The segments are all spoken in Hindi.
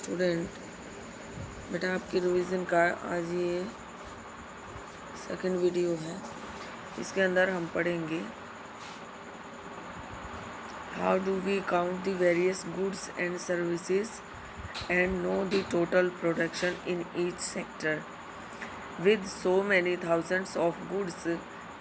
स्टूडेंट, बेटा आपकी रिवीजन का आज ये सेकंड वीडियो है। इसके अंदर हम पढ़ेंगे how do we count the various goods and services and know the total production in each sector. With so many thousands of goods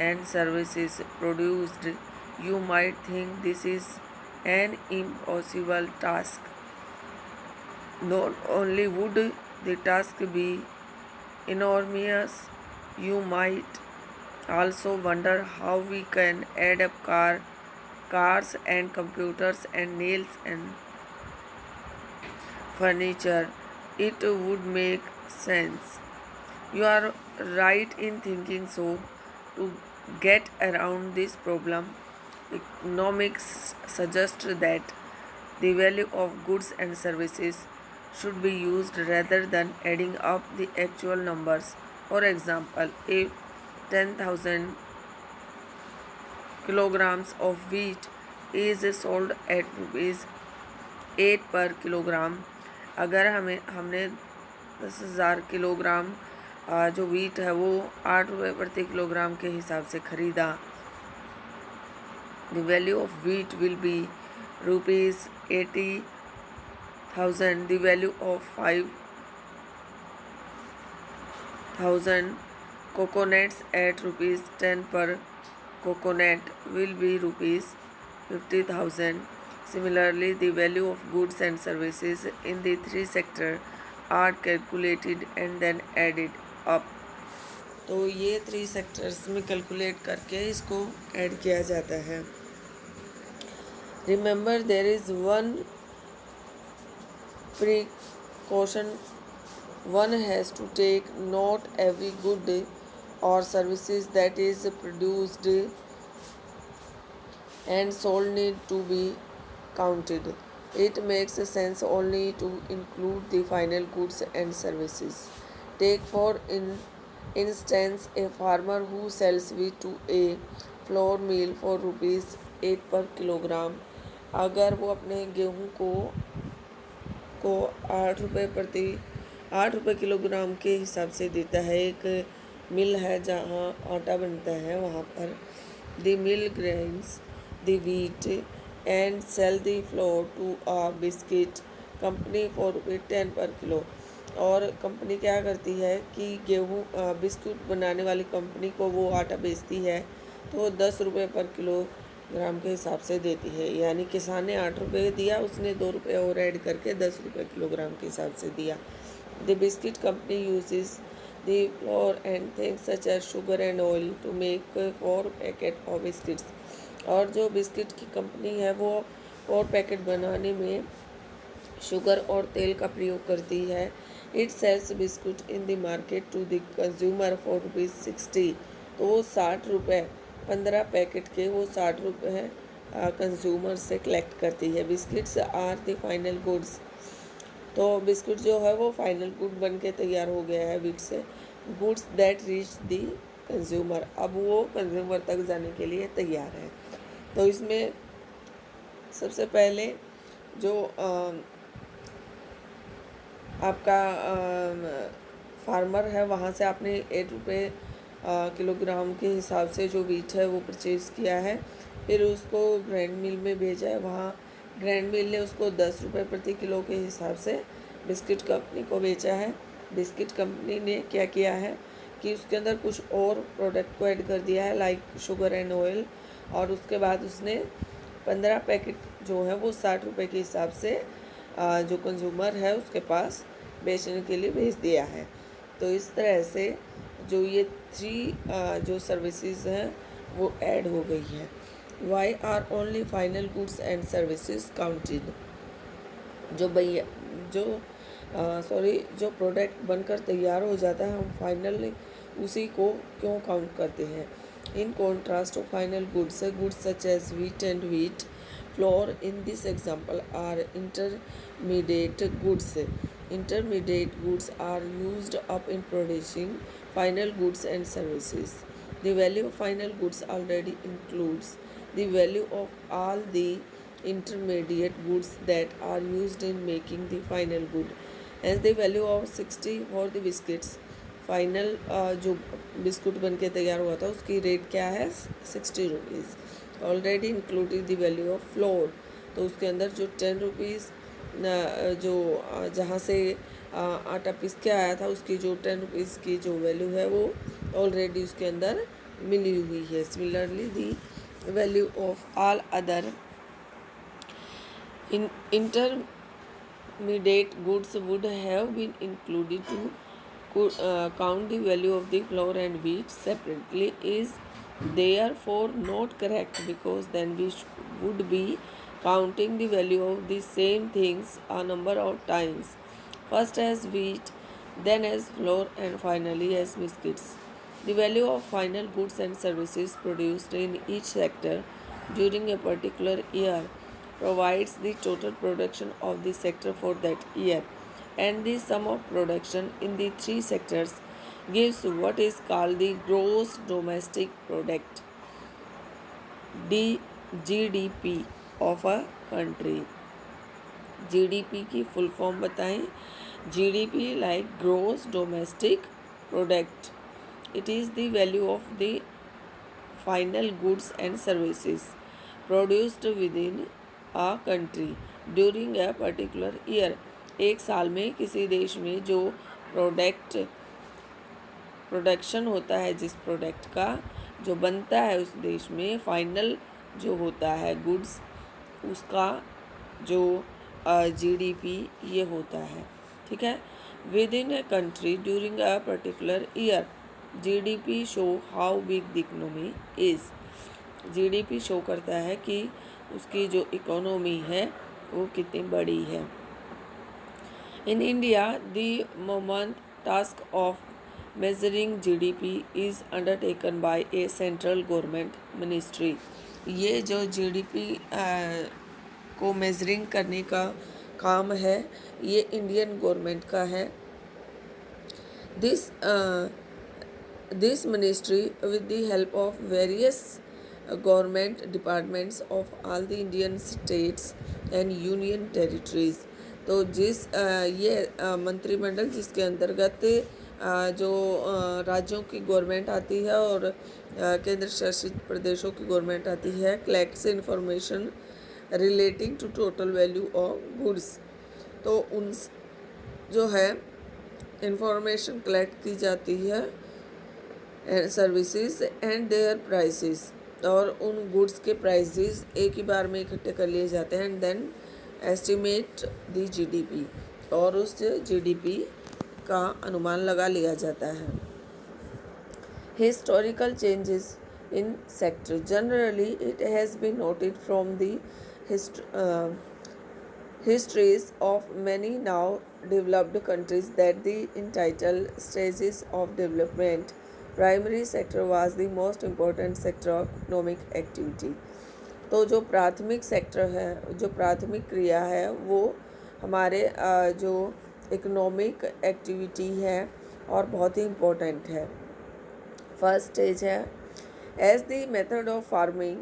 and services produced, you might think this is an impossible task. Not only would the task be enormous, you might also wonder how we can add up cars and computers and nails and furniture. It would make sense. You are right in thinking so. To get around this problem, economics suggests that the value of goods and services should be used rather than adding up the actual numbers. For example, if 10,000 kilograms of wheat is sold at rupees 8 per kilogram, अगर हमने 10,000 किलोग्राम जो वीट है वो 8 रुपये प्रति किलोग्राम के हिसाब से ख़रीदा, the value of wheat will be rupees 80,000. The value of 5,000 coconuts at rupees 10 per coconut will be rupees 50,000. Similarly, the value of goods and services in the three sectors are calculated and then added up. तो ये 3 सेक्टर्स में कैलकुलेट करके इसको ऐड किया जाता है। Remember there is one precaution one has to take. Not every good or services that is produced and sold need to be counted. It makes sense only to include the final goods and services. Take for instance a farmer who sells wheat to a flour mill for rupees 8 per kilogram. अगर वो अपने गेहूँ को 8 रुपये किलोग्राम के हिसाब से देता है, एक मिल है जहाँ आटा बनता है वहाँ पर, the mill grinds the wheat and sell the flour to a biscuit company for ₹10 per kilo. और कंपनी क्या करती है कि गेहूँ बिस्कुट बनाने वाली कंपनी को वो आटा बेचती है तो 10 रुपये पर किलोग्राम के हिसाब से देती है। यानी किसान ने 8 रुपये दिया, उसने 2 रुपये और ऐड करके 10 रुपये किलोग्राम के हिसाब से दिया। The biscuit company uses the flour and things such as sugar and oil to make 4 packet of biscuits. और जो बिस्किट की कंपनी है वो 4 पैकेट बनाने में शुगर और तेल का प्रयोग करती है। It sells biscuit in the market to the consumer for ₹60. तो वो 60 रुपये 15 पैकेट के वो 60 रुपये कंज्यूमर से कलेक्ट करती है। Biscuits are the final goods. तो बिस्कुट जो है वो फाइनल गुड बन के तैयार हो गया है वीट से। Goods that reach the consumer, अब वो कंज्यूमर तक जाने के लिए तैयार है। तो इसमें सबसे पहले जो आपका फार्मर है वहाँ से आपने 8 रुपये किलोग्राम के हिसाब से जो वीट है वो परचेज़ किया है, फिर उसको ग्राइंड मिल में भेजा है। वहाँ ग्रैंड मिल ने उसको 10 रुपये प्रति किलो के हिसाब से बिस्किट कंपनी को बेचा है। बिस्किट कंपनी ने क्या किया है कि उसके अंदर कुछ और प्रोडक्ट को ऐड कर दिया है, लाइक शुगर एंड ऑयल, और उसके बाद उसने 15 पैकेट जो है वो 60 रुपये के हिसाब से जो कंज्यूमर है उसके पास बेचने के लिए भेज दिया है। तो इस तरह से जो ये 3 जो सर्विसेज हैं वो ऐड हो गई हैं। Why are only final goods and services counted? जो प्रोडक्ट बनकर तैयार हो जाता है हम फाइनल उसी को क्यों काउंट करते हैं? In contrast to final goods such as wheat and wheat flour in this example are intermediate goods. Intermediate goods are used up in producing final goods and services. The value of final goods already includes the value of all the intermediate goods that are used in making the final good. As the value of 60 for the biscuits, final जो बिस्कुट बन के तैयार हुआ था उसकी रेट क्या है 60 rupees. Already included the value of floor, तो उसके अंदर जो 10 रुपीज़ जो जहाँ से आटा पीस के आया था उसकी जो 10 रुपीज़ की जो वैल्यू है वो ऑलरेडी उसके अंदर मिली हुई है। Similarly the value of all other intermediate goods would have been included to count the value of the flour and wheat separately is therefore not correct, because then we would be counting the value of the same things a number of times, first as wheat, then as flour, and finally as biscuits. The value of final goods and services produced in each sector during a particular year provides the total production of the sector for that year, and the sum of production in the three sectors gives what is called the gross domestic product, GDP of a country. GDP की फुल फॉर्म बताएं। GDP like gross domestic product, it is the value of the final goods and services produced with in a country during a particular year. एक साल में किसी देश में जो प्रोडक्शन होता है, जिस प्रोडक्ट का जो बनता है उस देश में, फाइनल जो होता है गुड्स, उसका जो GDP ये होता है। ठीक है, with in a country during a particular year. GDP show how big the economy is. GDP show करता है कि उसकी जो इकोनॉमी है वो कितनी बड़ी है। In India the moment task of measuring GDP is undertaken by A central government ministry. ये जो GDP को मेजरिंग करने का काम है ये इंडियन गवर्नमेंट का है। This ministry with the help of various government departments of all the Indian states and union territories. तो ये मंत्रिमंडल जिसके अंतर्गत जो राज्यों की गवर्नमेंट आती है और केंद्र शासित प्रदेशों की गवर्नमेंट आती है, collects information relating to total value of goods. तो उन जो है इंफॉर्मेशन कलेक्ट की जाती है सर्विसेज एंड देयर प्राइसेस, और उन गुड्स के प्राइसेस एक ही बार में इकट्ठे कर लिए जाते हैं and then estimate the GDP, और उस GDP का अनुमान लगा लिया जाता है। Historical changes in sector. Generally, it has been noted from the histories of many now developed countries that the entitled stages of development, primary sector was the most important sector of economic activity. तो जो प्राथमिक सेक्टर है, जो प्राथमिक क्रिया है, वो हमारे जो इकोनॉमिक एक्टिविटी है और बहुत ही इम्पोर्टेंट है। फर्स्ट स्टेज है as the method of farming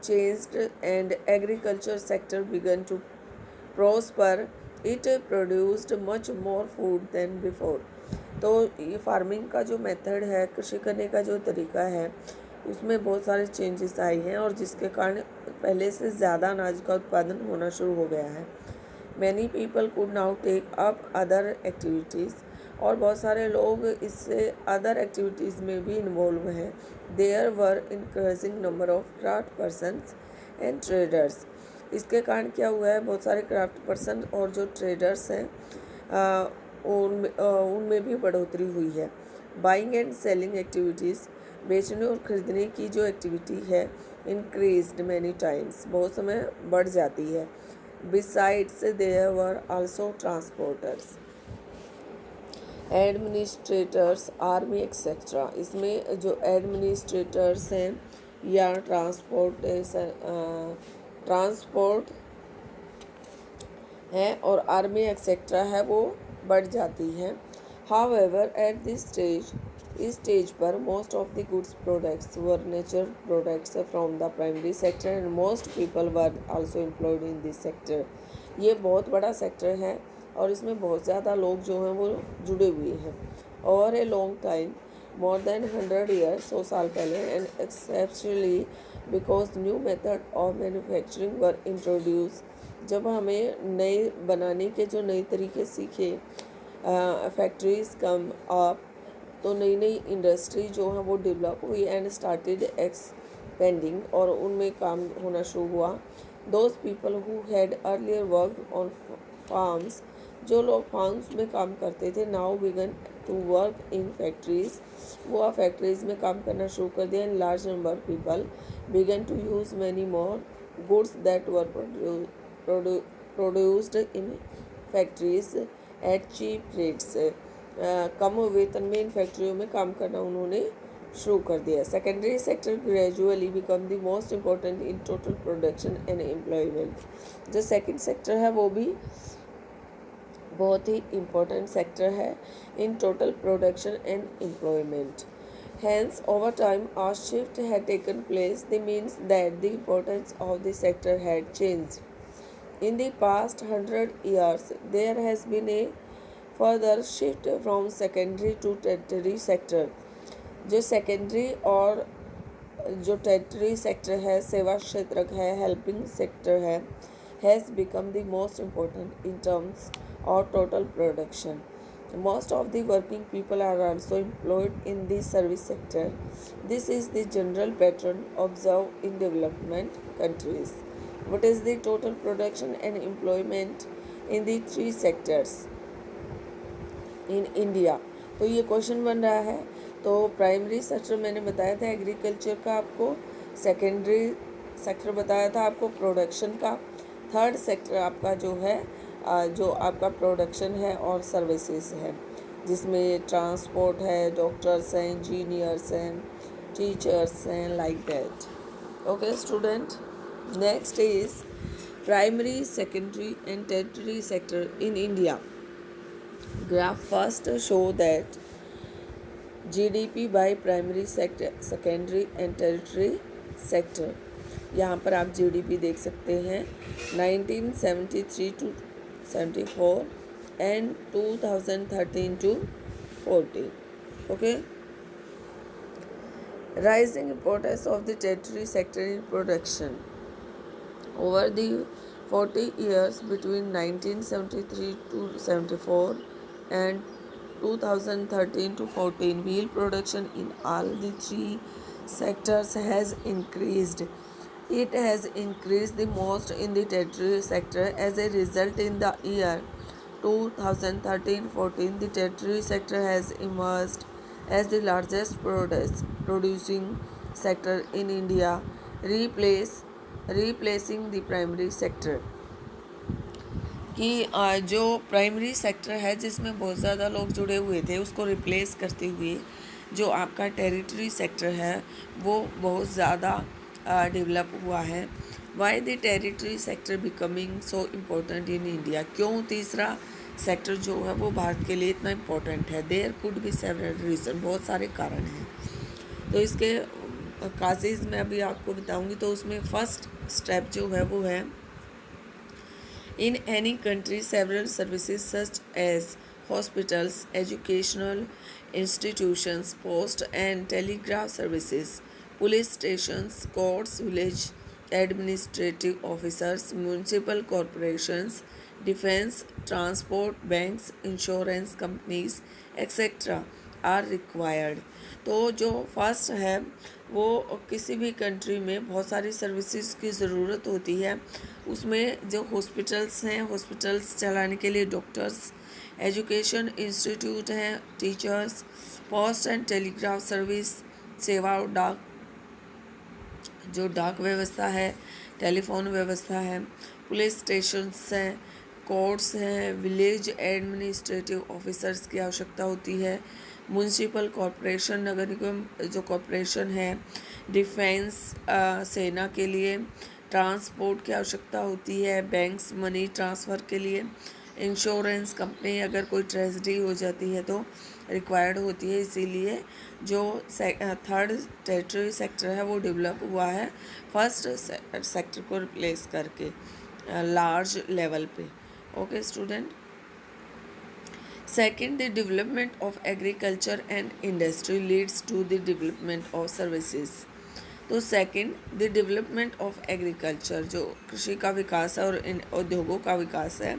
changed and agriculture sector began to prosper, it produced much more food than before. तो ये फार्मिंग का जो मेथड है, कृषि करने का जो तरीका है, उसमें बहुत सारे चेंजेस आए हैं और जिसके कारण पहले से ज़्यादा अनाज का उत्पादन होना शुरू हो गया है। Many people could now take up other activities, और बहुत सारे लोग इससे अदर एक्टिविटीज़ में भी इन्वॉल्व हैं। There were increasing number of craft persons and traders. इसके कारण क्या हुआ है, बहुत सारे क्राफ्ट पर्सन और जो ट्रेडर्स हैं उनमें भी बढ़ोतरी हुई है। बाइंग एंड सेलिंग एक्टिविटीज़, बेचने और ख़रीदने की जो एक्टिविटी है, इंक्रीज्ड मैनी टाइम्स, बहुत समय बढ़ जाती है। Besides there were also transporters, administrators, army etcetera. इसमें जो एडमिनिस्ट्रेटर्स हैं या ट्रांसपोर्ट है और आर्मी एक्सेट्रा है वो बढ़ जाती है। हाउएवर एट दिस स्टेज इस स्टेज पर most of the goods products were nature products from the primary sector and most people were also employed in this sector. ये बहुत बड़ा सेक्टर है और इसमें बहुत ज़्यादा लोग जो हैं वो जुड़े हुए हैं। Over a long time, more than 100 years, 100 साल पहले, and exceptionally because new method of manufacturing were introduce, जब हमें नए बनाने के जो नए तरीके सीखे, फैक्ट्रीज कम अप, तो नई नई इंडस्ट्री जो है वो डेवलप हुई एंड स्टार्टेड एक्सपेंडिंग, और उनमें काम होना शुरू हुआ। Those people who had earlier worked on farms, जो लोग फार्म्स में काम करते थे, now began to work in factories, वो फैक्ट्रीज में काम करना शुरू कर दिया। And large number people began to use many more goods that were produced in factories at cheap rates, कम वेतन में इन फैक्ट्रियों में काम करना उन्होंने शुरू कर दिया। Secondary sector gradually become the most important in total production and employment. जो सेकेंड सेक्टर है वो भी बहुत ही इम्पोर्टेंट सेक्टर है in total production and employment. Hence, over time, a shift had taken place. This means that the importance of the sector had changed. In the past 100 years, there has been a further shift from secondary to tertiary sector. जो सेकेंडरी और जो tertiary sector है, सेवा क्षेत्र है, हेल्पिंग सेक्टर है, has become the most important in terms of total production. Most of the working people are also employed in the service sector. This is the general pattern observed in development countries. What is the total production and employment in the three sectors in India? तो ये क्वेश्चन बन रहा है। तो प्राइमरी सेक्टर मैंने बताया था एग्रीकल्चर का, आपको सेकेंडरी सेक्टर बताया था आपको प्रोडक्शन का, थर्ड सेक्टर आपका जो है जो आपका प्रोडक्शन है और सर्विसेज है, जिसमें ट्रांसपोर्ट है, डॉक्टर्स हैं, इंजीनियर्स हैं, टीचर्स हैं, like that. Okay student, next is primary, secondary and tertiary sector in India. Graph first show that GDP by primary sector, secondary and tertiary sector. यहाँ पर आप GDP देख सकते हैं 1973 to 74 and 2013 to 14. Okay. Rising importance of the tertiary sector in production. Over the 40 years between 1973 to 74 and 2013 to 14, wheel production in all the three sectors has increased. It has increased the most in the tertiary sector. As a result, in the year 2013-14, the tertiary sector has emerged as the largest producing sector in India, replacing the primary sector. कि जो प्राइमरी सेक्टर है जिसमें बहुत ज़्यादा लोग जुड़े हुए थे, उसको रिप्लेस करते हुए जो आपका टेरिटरी सेक्टर है वो बहुत ज़्यादा डेवलप हुआ है। Why the territory sector becoming so important in India? क्यों तीसरा सेक्टर जो है वो भारत के लिए इतना इम्पोर्टेंट है? There could be several reason, बहुत सारे कारण हैं। तो इसके काजेज़ मैं अभी आपको बताऊंगी। तो उसमें फर्स्ट स्टेप जो है वो है, in any country several services such as hospitals, educational institutions, post and telegraph services, police stations, courts, village administrative officers, municipal corporations, defense, transport, banks, insurance companies, etc. are required. तो जो फर्स्ट है वो किसी भी कंट्री में बहुत सारी सर्विसेज की ज़रूरत होती है। उसमें जो हॉस्पिटल्स हैं, हॉस्पिटल्स चलाने के लिए डॉक्टर्स, एजुकेशन इंस्टीट्यूट हैं, teachers, post and telegraph service सेवा, डाक जो डाक व्यवस्था है, टेलीफोन व्यवस्था है, पुलिस स्टेशंस हैं, कोर्ट्स हैं, विलेज एडमिनिस्ट्रेटिव ऑफिसर्स की आवश्यकता होती है, म्यूनसिपल कॉरपोरेशन नगर निगम जो कॉरपोरेशन है, डिफेंस सेना के लिए, ट्रांसपोर्ट की आवश्यकता होती है, बैंक्स मनी ट्रांसफ़र के लिए, इंश्योरेंस कंपनी अगर कोई ट्रेजेडी हो जाती है तो रिक्वायर्ड होती है, इसीलिए जो थर्ड टेरिटरी सेक्टर है वो डेवलप हुआ है फर्स्ट सेक्टर को रिप्लेस करके लार्ज लेवल पे। Okay student. Second, the development of agriculture and industry leads to the development of services. तो second, the development of agriculture, जो कृषि का विकास है और इन उद्योगों का विकास है,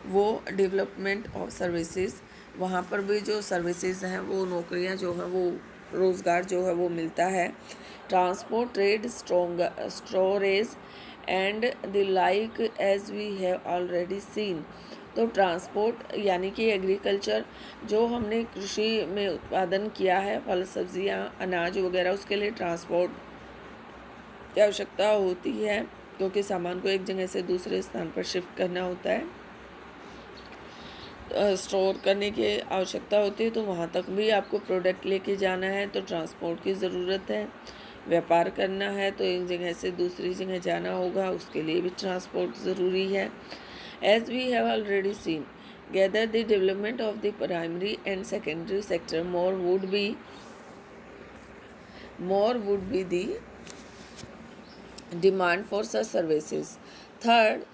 वो डेवलपमेंट ऑफ सर्विसेज, वहाँ पर भी जो सर्विसेज हैं वो नौकरियाँ जो हैं वो रोज़गार जो है वो मिलता है। Transport, trade, storage and the like as we have already seen. तो ट्रांसपोर्ट यानी कि एग्रीकल्चर, जो हमने कृषि में उत्पादन किया है, फल सब्जियां अनाज वगैरह, उसके लिए ट्रांसपोर्ट की आवश्यकता होती है, क्योंकि सामान को एक जगह से दूसरे स्थान पर शिफ्ट करना होता है, स्टोर करने की आवश्यकता होती है, तो वहाँ तक भी आपको प्रोडक्ट लेके जाना है तो ट्रांसपोर्ट की ज़रूरत है। व्यापार करना है तो एक जगह से दूसरी जगह जाना होगा, उसके लिए भी ट्रांसपोर्ट ज़रूरी है। As we have already seen, gather the development of the primary and secondary sector, more would be the demand for such services. Third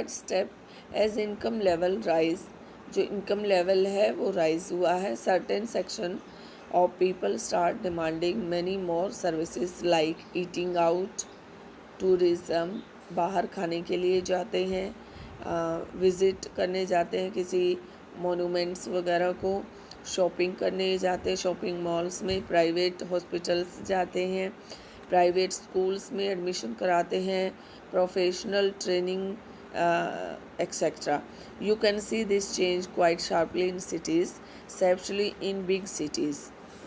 step, as income level rise, जो income level है वो rise हुआ है, certain section of people start demanding many more services like eating out, tourism, बाहर खाने के लिए जाते हैं, विज़िट करने जाते हैं किसी मोनूमेंट्स वगैरह को, शॉपिंग करने जाते हैं शॉपिंग मॉल्स में, प्राइवेट हॉस्पिटल्स जाते हैं, प्राइवेट स्कूल्स में एडमिशन कराते हैं, professional training etcetera. You can see this change quite sharply in cities, specially in big cities.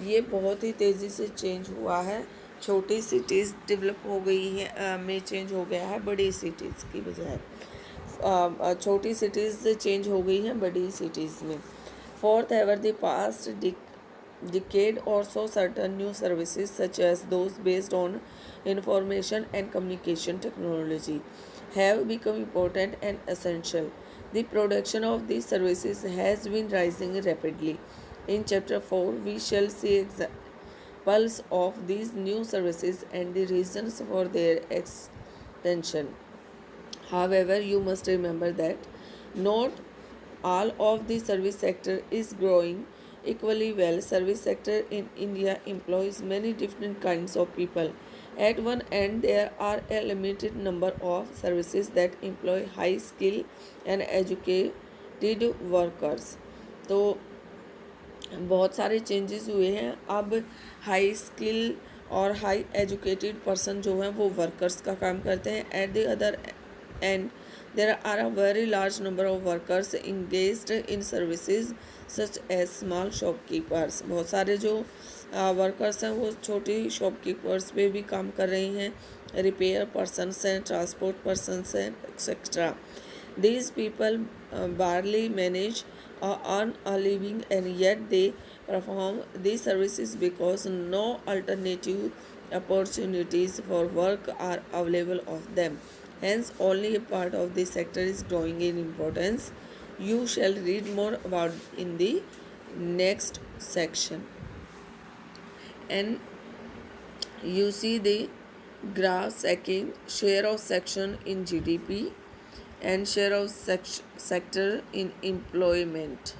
ये बहुत ही तेज़ी से चेंज हुआ है, छोटी सिटीज़ डेवलप हो गई है में चेंज हो गया है बड़ी सिटीज़ की बजाय, छोटी सिटीज़ से चेंज हो गई हैं बड़ी सिटीज़ में। Fourth, ever the past decade or so, certain new services such as those based on information and communication technology have become important and essential. The production of these services has been rising rapidly. In chapter 4 we shall see examples of these new services and the reasons for their extension. However, you must remember that not all of the service sector is growing equally well. Service sector in India employs many different kinds of people. At one end, there are a limited number of services that employ high skill and educated workers. तो बहुत सारे चेंजेस हुए हैं, अब हाई स्किल और हाई एजुकेटेड पर्सन जो हैं वो वर्कर्स का काम करते हैं। At the other and there are a very large number of workers engaged in services such as small shopkeepers. बहुत सारे जो वर्कर्स हैं वो छोटी शॉपकीपर्स पे भी काम कर रही हैं, रिपेयर पर्सनस हैं, ट्रांसपोर्ट पर्सनस हैं etcetera. These people barely manage or earn a living, and yet they perform these services because no alternative opportunities for work are available of them. Hence, only a part of this sector is growing in importance. You shall read more about in the next section. And you see the graph second share of section in GDP and share of sector in employment.